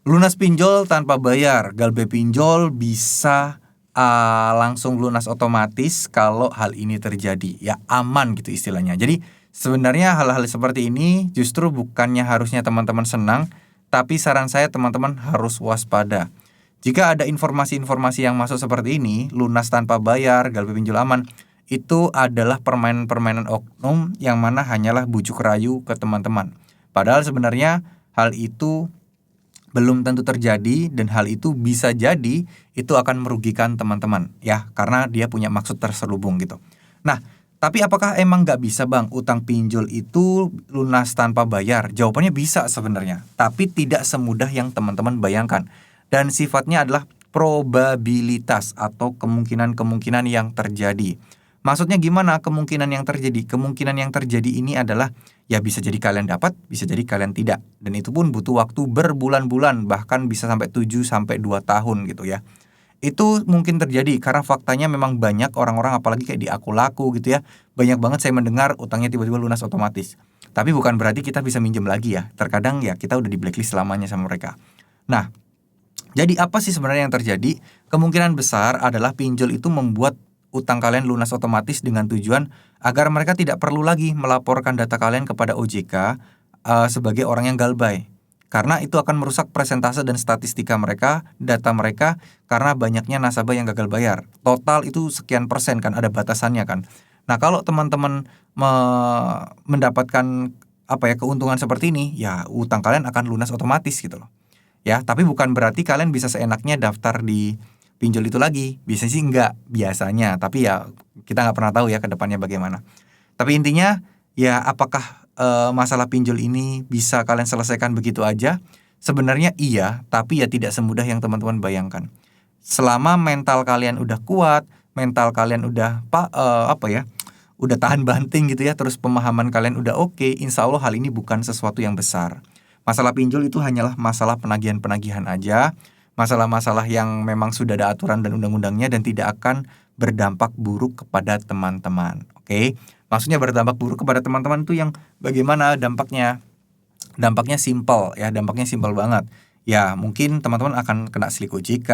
Lunas pinjol tanpa bayar, Galbay Pinjol bisa, langsung lunas otomatis kalau hal ini terjadi, ya aman gitu istilahnya. Jadi, sebenarnya hal-hal seperti ini justru bukannya harusnya teman-teman senang, tapi saran saya teman-teman harus waspada. Jika ada informasi-informasi yang masuk seperti ini, lunas tanpa bayar, Galbay Pinjol aman, itu adalah permainan-permainan oknum yang mana hanyalah bujuk rayu ke teman-teman. Padahal sebenarnya hal itu belum tentu terjadi dan hal itu bisa jadi itu akan merugikan teman-teman ya karena dia punya maksud terselubung gitu. Nah, tapi apakah emang nggak bisa bang utang pinjol itu lunas tanpa bayar? Jawabannya bisa sebenarnya, tapi tidak semudah yang teman-teman bayangkan dan sifatnya adalah probabilitas atau kemungkinan-kemungkinan yang terjadi. Maksudnya gimana kemungkinan yang terjadi? Kemungkinan yang terjadi ini adalah ya bisa jadi kalian dapat, bisa jadi kalian tidak. Dan itu pun butuh waktu berbulan-bulan, bahkan bisa sampai 7 sampai 2 tahun gitu ya. Itu mungkin terjadi karena faktanya memang banyak orang-orang apalagi kayak di Aku Laku gitu ya. Banyak banget saya mendengar utangnya tiba-tiba lunas otomatis. Tapi bukan berarti kita bisa minjem lagi ya. Terkadang ya kita udah di blacklist selamanya sama mereka. Nah, jadi apa sih sebenarnya yang terjadi? Kemungkinan besar adalah pinjol itu membuat utang kalian lunas otomatis dengan tujuan agar mereka tidak perlu lagi melaporkan data kalian kepada OJK sebagai orang yang galbay. Karena itu akan merusak presentase dan statistika mereka, data mereka, karena banyaknya nasabah yang gagal bayar. Total itu sekian persen kan, ada batasannya kan. Nah kalau teman-teman mendapatkan apa ya keuntungan seperti ini, ya utang kalian akan lunas otomatis gitu loh. Ya, tapi bukan berarti kalian bisa seenaknya daftar di pinjol itu lagi. Biasanya sih enggak, biasanya. Tapi ya kita nggak pernah tahu ya ke depannya bagaimana. Tapi intinya ya apakah masalah pinjol ini bisa kalian selesaikan begitu aja? Sebenarnya iya, tapi ya tidak semudah yang teman-teman bayangkan. Selama mental kalian udah kuat, mental kalian udah apa ya? Udah tahan banting gitu ya, terus pemahaman kalian udah oke, insya Allah hal ini bukan sesuatu yang besar. Masalah pinjol itu hanyalah masalah penagihan-penagihan aja, masalah-masalah yang memang sudah ada aturan dan undang-undangnya dan tidak akan berdampak buruk kepada teman-teman. Oke? Maksudnya berdampak buruk kepada teman-teman itu yang bagaimana dampaknya? Dampaknya simpel ya, dampaknya simpel banget. Ya, mungkin teman-teman akan kena silik OJK,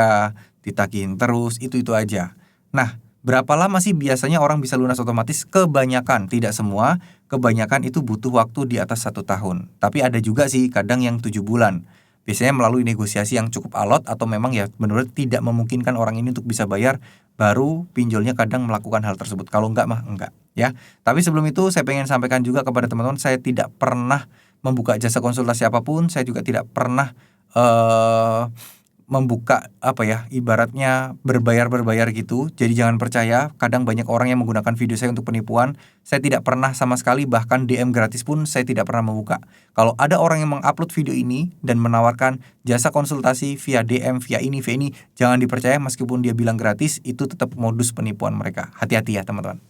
ditagihin terus, itu aja. Nah, berapa lama sih biasanya orang bisa lunas otomatis? Kebanyakan, tidak semua. Kebanyakan itu butuh waktu di atas 1 tahun. Tapi ada juga sih kadang yang 7 bulan. Biasanya melalui negosiasi yang cukup alot atau memang ya benar-benar tidak memungkinkan orang ini untuk bisa bayar, baru pinjolnya kadang melakukan hal tersebut. Kalau enggak mah enggak ya. Tapi sebelum itu saya pengen sampaikan juga kepada teman-teman, saya tidak pernah membuka jasa konsultasi apapun, saya juga tidak pernah eh membuka apa ya, ibaratnya berbayar-berbayar gitu. Jadi jangan percaya, kadang banyak orang yang menggunakan video saya untuk penipuan. Saya tidak pernah sama sekali, bahkan DM gratis pun saya tidak pernah membuka. Kalau ada orang yang mengupload video ini dan menawarkan jasa konsultasi via DM, via ini, jangan dipercaya meskipun dia bilang gratis, itu tetap modus penipuan mereka. Hati-hati ya teman-teman.